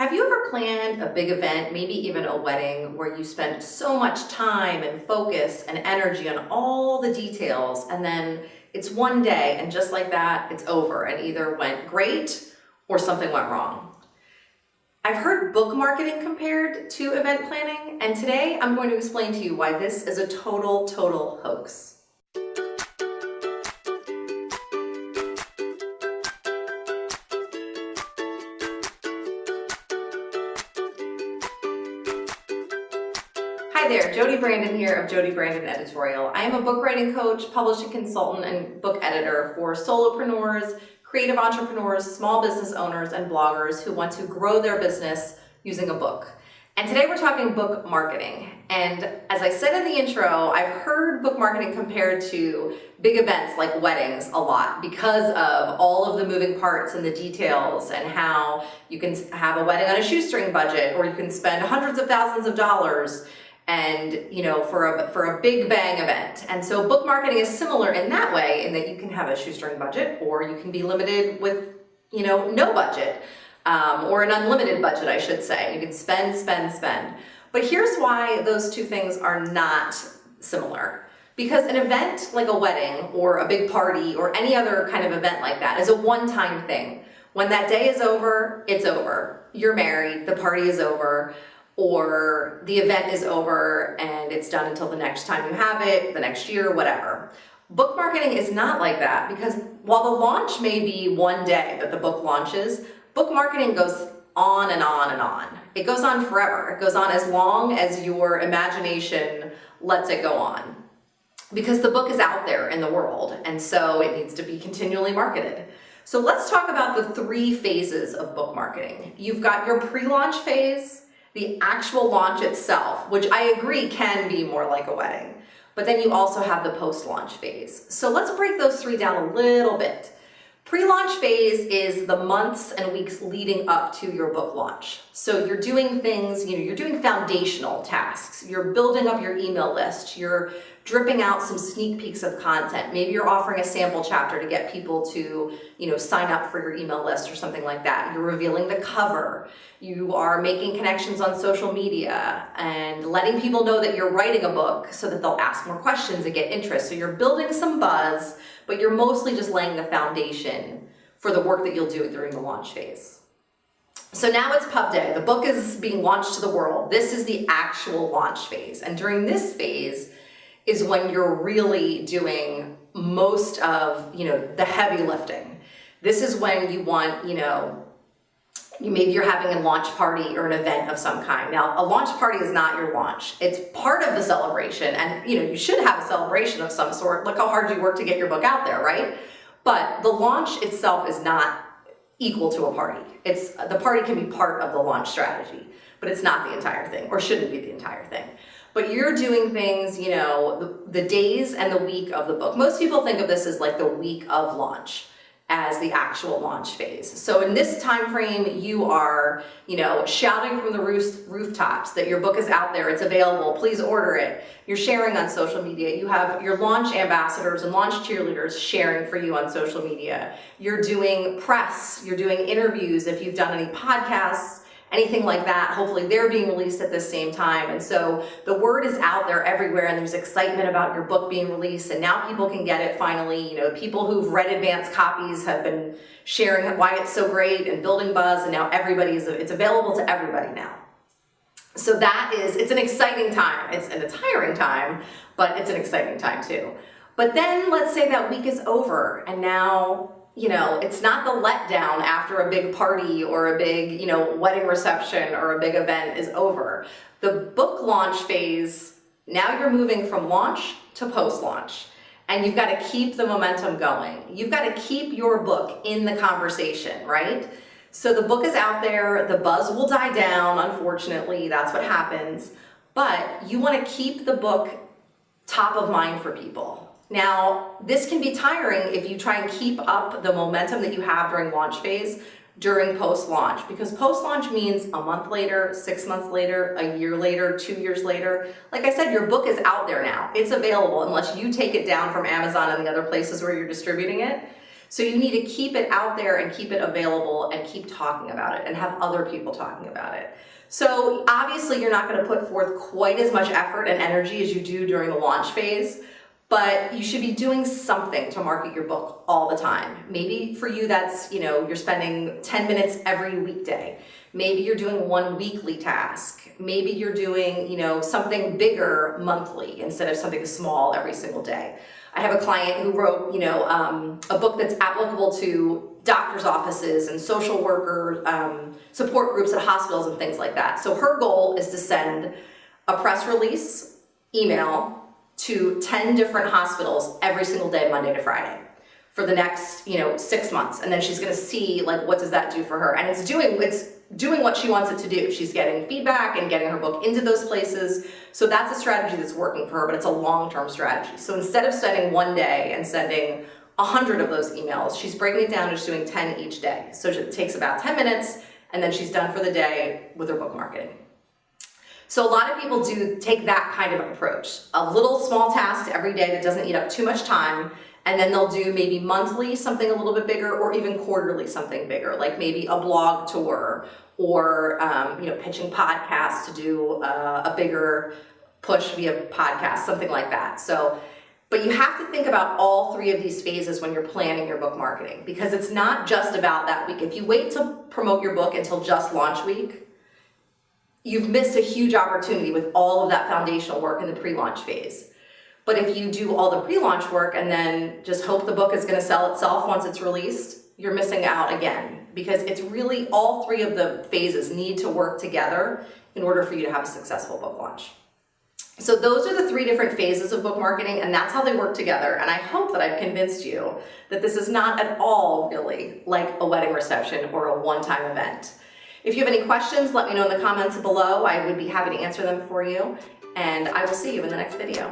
Have you ever planned a big event, maybe even a wedding, where you spent so much time and focus and energy on all the details, and then it's one day and just like that, it's over and either went great or something went wrong? I've heard book marketing compared to event planning, and today I'm going to explain to you why this is a total hoax. Hi there, Jodi Brandon here of Jodi Brandon Editorial. I am a book writing coach, publishing consultant, and book editor for solopreneurs, creative entrepreneurs, small business owners, and bloggers who want to grow their business using a book. And today we're talking book marketing. And as I said in the intro, I've heard book marketing compared to big events like weddings a lot because of all of the moving parts and the details and how you can have a wedding on a shoestring budget, or you can spend hundreds of thousands of dollars and for a big bang event. And so book marketing is similar in that way, in that you can have a shoestring budget, or you can be limited with no budget, or an unlimited budget, I should say. You can spend. But here's why those two things are not similar. Because an event like a wedding or a big party or any other kind of event like that is a one-time thing. When that day is over, it's over. You're married, the party is over, or the event is over and it's done until the next time you have it, the next year, whatever. Book marketing is not like that, because while the launch may be one day that the book launches, book marketing goes on and on and on. It goes on forever. It goes on as long as your imagination lets it go on, because the book is out there in the world, and so it needs to be continually marketed. So let's talk about the three phases of book marketing. You've got your pre-launch phase, the actual launch itself, which I agree can be more like a wedding. But then you also have the post-launch phase. So let's break those three down a little bit. Pre-launch phase is the months and weeks leading up to your book launch. So you're doing things, you're doing foundational tasks. You're building up your email list. You're dripping out some sneak peeks of content. Maybe you're offering a sample chapter to get people to, sign up for your email list or something like that. You're revealing the cover. You are making connections on social media and letting people know that you're writing a book so that they'll ask more questions and get interest. So you're building some buzz, but you're mostly just laying the foundation for the work that you'll do during the launch phase. So now it's pub day. The book is being launched to the world. This is the actual launch phase. And during this phase is when you're really doing most of, the heavy lifting. This is when you want, maybe you're having a launch party or an event of some kind. Now, a launch party is not your launch. It's part of the celebration, and you should have a celebration of some sort. Look how hard you work to get your book out there, right? But the launch itself is not equal to a party. The party can be part of the launch strategy, but it's not the entire thing, or shouldn't be the entire thing. But you're doing things, the days and the week of the book. Most people think of this as like the week of launch as the actual launch phase. So in this time frame, you are, shouting from the rooftops that your book is out there, it's available, please order it. You're sharing on social media. You have your launch ambassadors and launch cheerleaders sharing for you on social media. You're doing press, you're doing interviews. If you've done any podcasts, anything like that, hopefully they're being released at the same time. And so the word is out there everywhere, and there's excitement about your book being released, and now people can get it finally. People who've read advanced copies have been sharing why it's so great and building buzz, and now it's available to everybody now. So it's an exciting time. It's a tiring time, but it's an exciting time too. But then let's say that week is over, and now it's not the letdown after a big party or a big, wedding reception or a big event is over. The book launch phase, now you're moving from launch to post-launch, and you've got to keep the momentum going. You've got to keep your book in the conversation, right? So the book is out there, the buzz will die down, unfortunately, that's what happens, but you want to keep the book top of mind for people. Now, this can be tiring if you try and keep up the momentum that you have during launch phase during post-launch, because post-launch means a month later, 6 months later, a year later, 2 years later. Like I said, your book is out there now. It's available unless you take it down from Amazon and the other places where you're distributing it. So you need to keep it out there and keep it available and keep talking about it and have other people talking about it. So obviously you're not going to put forth quite as much effort and energy as you do during the launch phase, but you should be doing something to market your book all the time. Maybe for you that's, you're spending 10 minutes every weekday. Maybe you're doing one weekly task. Maybe you're doing, something bigger monthly instead of something small every single day. I have a client who wrote, a book that's applicable to doctor's offices and social worker support groups at hospitals and things like that. So her goal is to send a press release email to 10 different hospitals every single day, Monday to Friday, for the next, 6 months. And then she's gonna see, what does that do for her? And it's doing what she wants it to do. She's getting feedback and getting her book into those places. So that's a strategy that's working for her, but it's a long-term strategy. So instead of spending one day and sending 100 of those emails, she's breaking it down and just doing 10 each day. So it takes about 10 minutes, and then she's done for the day with her book marketing. So a lot of people do take that kind of approach. A little small task every day that doesn't eat up too much time, and then they'll do maybe monthly something a little bit bigger, or even quarterly something bigger, like maybe a blog tour, or pitching podcasts to do a bigger push via podcast, something like that. But you have to think about all three of these phases when you're planning your book marketing, because it's not just about that week. If you wait to promote your book until just launch week, you've missed a huge opportunity with all of that foundational work in the pre-launch phase. But if you do all the pre-launch work and then just hope the book is going to sell itself once it's released, you're missing out again, because it's really all three of the phases need to work together in order for you to have a successful book launch. So those are the three different phases of book marketing, and that's how they work together. And I hope that I've convinced you that this is not at all really like a wedding reception or a one-time event. If you have any questions, let me know in the comments below. I would be happy to answer them for you, and I will see you in the next video.